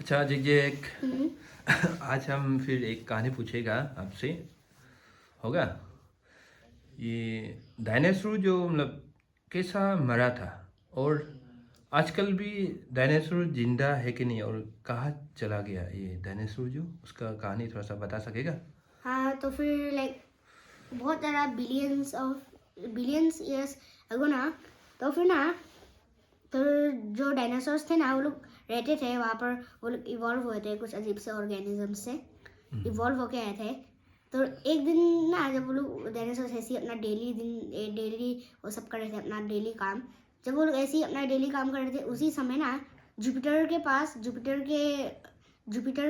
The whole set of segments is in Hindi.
अच्छा जिग आज हम फिर एक कहानी पूछेगा आपसे, होगा? ये डायनासोर जो मतलब कैसा मरा था, और आजकल भी डायनासोर जिंदा है कि नहीं, और कहाँ चला गया ये डायनासोर, जो उसका कहानी थोड़ा सा बता सकेगा? हाँ, तो फिर लाइक बहुत ज़्यादा बिलियंस ईयर्स अगो ना, तो फिर ना, तो जो डायनासोर्स थे ना, वो लोग रहते थे वहाँ पर। वो लोग इवॉल्व हुए थे कुछ अजीब से ऑर्गेनिज्म से, इवॉल्व होके आए थे। तो एक दिन ना, जब वो लोग डायनासोर्स ऐसे ही अपना डेली वो सब कर रहे थे, अपना डेली काम। जब वो लोग ऐसे ही अपना डेली काम कर रहे थे, उसी समय ना जुपिटर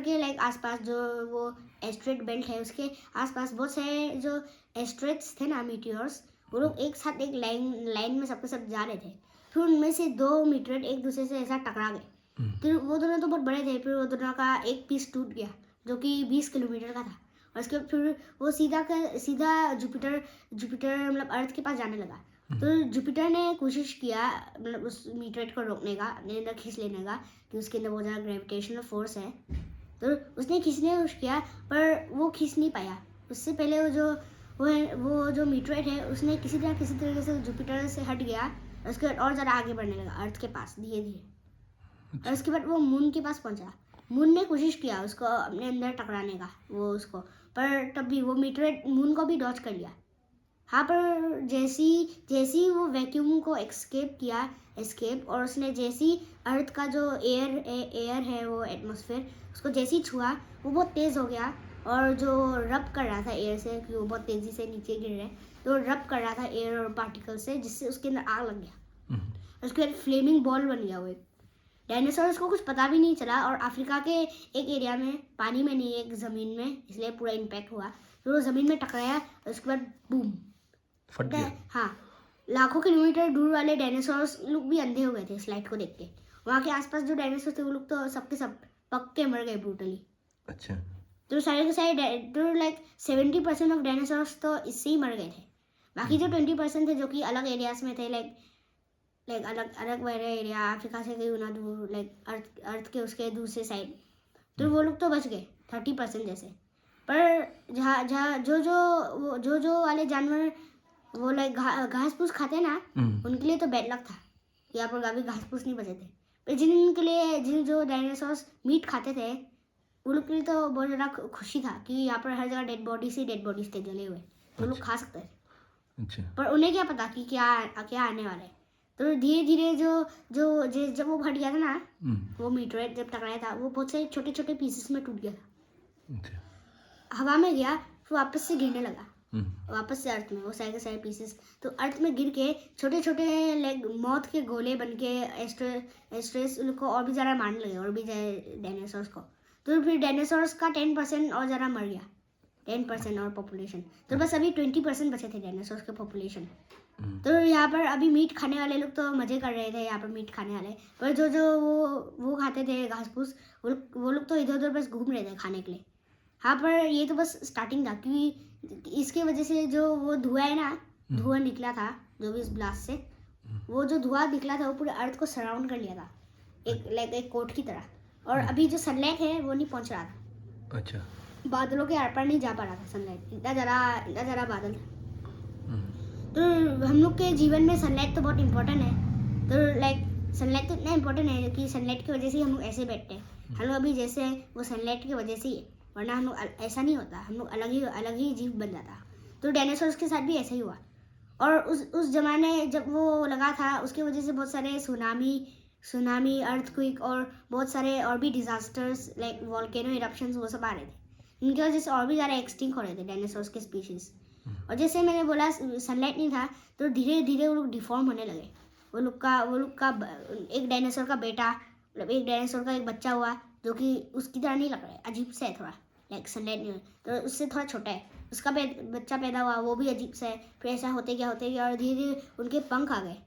के लाइक आसपास, जो वो एस्ट्रेड बेल्ट है उसके आसपास बहुत सारे जो एस्ट्रेड्स थे ना, मीटियोर्स, वो लोग एक साथ एक लाइन में सबके सब जा रहे थे। फिर उनमें से 2 मीटर एक दूसरे से ऐसा टकरा गए। फिर वो दोनों तो बहुत बड़े थे, फिर वो दोनों का एक पीस टूट गया, जो कि 20 किलोमीटर का था। और उसके बाद फिर वो सीधा जुपिटर जुपिटर मतलब अर्थ के पास जाने लगा। तो जुपिटर ने कोशिश किया, मतलब उस मीटरेट को रोकने का, अपने अंदर खींच लेने का, कि उसके अंदर बहुत ज़्यादा ग्रेविटेशनल फोर्स है। तो उसने खींचने की कोशिश किया, पर वो खींच नहीं पाया। उससे पहले वो जो मीटरेट है, उसने किसी तरीके से जुपिटर से हट गया। उसके बाद और ज़्यादा आगे बढ़ने लगा अर्थ के पास धीरे धीरे। और उसके बाद वो मून के पास पहुंचा। मून ने कोशिश किया उसको अपने अंदर टकराने का, पर तब भी वो मीटरेट मून को भी डॉज कर लिया। हाँ, पर जैसी वो वैक्यूम को एस्केप, और उसने जैसी अर्थ का जो एयर है, वो एटमॉस्फेयर, उसको जैसी छुआ, वो बहुत तेज़ हो गया। और जो रब कर रहा था एयर से, क्योंकि वो बहुत तेज़ी से नीचे गिर रहे, तो रब कर रहा था एयर और पार्टिकल से, जिससे उसके अंदर आग लग गया। उसके बाद फ्लेमिंग बॉल बन गया वो एक। डायनासोर्स को कुछ पता भी नहीं चला, और अफ्रीका के एक एरिया में, पानी में नहीं, एक ज़मीन में, इसलिए पूरा इम्पैक्ट हुआ। फिर वो ज़मीन में टकराया, उसके बाद बूम, फट गया। हाँ, लाखों किलोमीटर दूर वाले डायनासोर्स लोग भी अंधे हो गए थे इस लाइट को देख के। वहाँ के आसपास जो डायनासोर थे, वो लोग तो सबके सब पक के मर गए ब्रूटली। अच्छा। तो सारे के सारे, तो लाइक 70% ऑफ डायनासोर्स तो इससे ही मर गए थे। बाकी जो 20% थे, जो कि अलग एरियाज में थे, लाइक अलग अलग वाले एरिया, अफ्रीका से कहीं ना दूर, लाइक अर्थ के उसके दूसरे साइड, तो वो लोग तो बच गए 30% जैसे। पर जहाँ जहाँ जो वाले जानवर वो लाइक घास फूस खाते ना, उनके लिए तो बैड लक था। यहाँ पर कभी घास फूस नहीं बचे थे। पर जिन जो डायनासोर्स मीट खाते थे, वो लोग के लिए तो बहुत ज़्यादा खुशी था कि यहाँ पर हर जगह डेड बॉडीज थे जले हुए, तो लोग खा सकते थे। अच्छा। पर उन्हें क्या पता कि क्या आने वाला है। तो धीरे धीरे जब वो फट गया था ना, वो मीटरेट जब टकराया था, वो बहुत से छोटे छोटे पीसेस में टूट गया था। अच्छा। हवा में गया, फिर वापस से गिरने लगा, वापस से अर्थ में, वो सारे के सारे पीसेस। तो अर्थ में गिर के छोटे छोटे लाइक मौत के गोले बन के एस्ट्रेस उनको और भी ज़्यादा मारने लगे, और भी डायनासोर्स को। तो फिर डायनासोर्स का 10% और ज़्यादा मर गया, 10% और पॉपुलेशन। तो बस अभी 20% बचे थे डायनासोर्स के पॉपुलेशन। तो यहाँ पर अभी मीट खाने वाले लोग तो मज़े कर रहे थे, यहाँ पर मीट खाने वाले। पर जो वो खाते थे घास फूस, वो लोग तो इधर उधर बस घूम रहे थे खाने के लिए। हाँ, पर ये तो बस स्टार्टिंग था, क्योंकि इसके वजह से जो वो धुआं है ना, धुआं निकला था जो भी इस ब्लास्ट से, वो जो धुआं निकला था, वो पूरे अर्थ को सराउंड कर लिया था, एक कोट की तरह। और अभी जो सनलाइट है, वो नहीं पहुंच रहा था। अच्छा। बादलों के आर पार नहीं जा पा रहा था सनलाइट, इतना ज़रा बादल था। तो हम लोग के जीवन में सनलाइट तो बहुत इम्पोर्टेंट है। तो लाइक सनलाइट तो इतना इम्पोर्टेंट है कि सनलाइट की वजह से ही हम लोग ऐसे बैठते हैं। हम लोग अभी जैसे वो सनलाइट की वजह से ही है, वरना हम लोग ऐसा नहीं होता, हम लोग अलग ही जीव बन जाता। तो डायनासोर्स के साथ भी ऐसा ही हुआ। और उस जमाने जब वो लगा था, उसकी वजह से बहुत सारे सुनामी अर्थक्वेक और बहुत सारे और भी डिजास्टर्स, लाइक वॉल्केनो इरप्शंस, वो सब आ रहे थे। इनकी वजह से और भी ज़्यादा एक्सटिंक्ट हो रहे थे डायनासोर्स के स्पीशीज़। और जैसे मैंने बोला, सनलाइट नहीं था, तो धीरे धीरे वो लोग डिफॉर्म होने लगे। वो लोग का एक डायनासोर का बेटा, मतलब एक डायनासोर का एक बच्चा हुआ, जो कि उसकी तरह नहीं लग रहा है, अजीब सा है थोड़ा, लाइक सनलाइट नहीं, तो उससे थोड़ा छोटा है। उसका बच्चा पैदा हुआ, वो भी अजीब सा है। फिर ऐसा होते गया, और धीरे धीरे उनके पंख आ गए।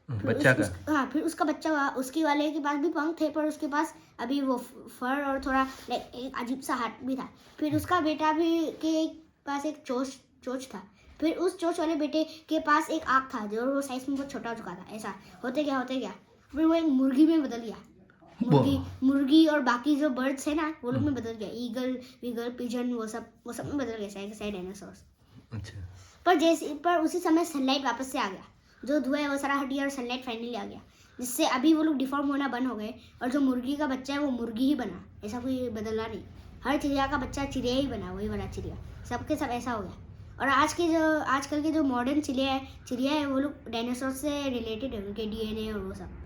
फिर उसका बच्चा हुआ, उसके वाले के पास भी पंख थे, पर उसके पास अभी वो फर और थोड़ा लाइक एक अजीब सा हाथ भी था। फिर उसका बेटा भी के पास एक चोंच था। फिर उस चोंच वाले बेटे के पास एक आँख था, जो वो साइज में बहुत छोटा हो चुका था। ऐसा होते गया, फिर वो एक मुर्गी में बदल गया। मुर्गी मुर्गी और बाकी जो बर्ड्स है ना वो लोग में बदल गया, ईगल वीगल पिजन वो सब में बदल गए सारे डायनासोर्स। अच्छा। पर उसी समय सनलाइट वापस से आ गया, जो धुआं है वो सारा हट गया और सनलाइट फाइनली आ गया, जिससे अभी वो लोग डिफॉर्म होना बंद हो गए और जो मुर्गी का बच्चा है वो मुर्गी ही बना, ऐसा कोई बदला नहीं। हर चिड़िया का बच्चा चिड़िया ही बना, वही वाला चिड़िया, सबके सब ऐसा हो गया। और आजकल के जो मॉडर्न चिड़िया है वो लोग डायनासोर से रिलेटेड है, उनके डीएनए और वो सब।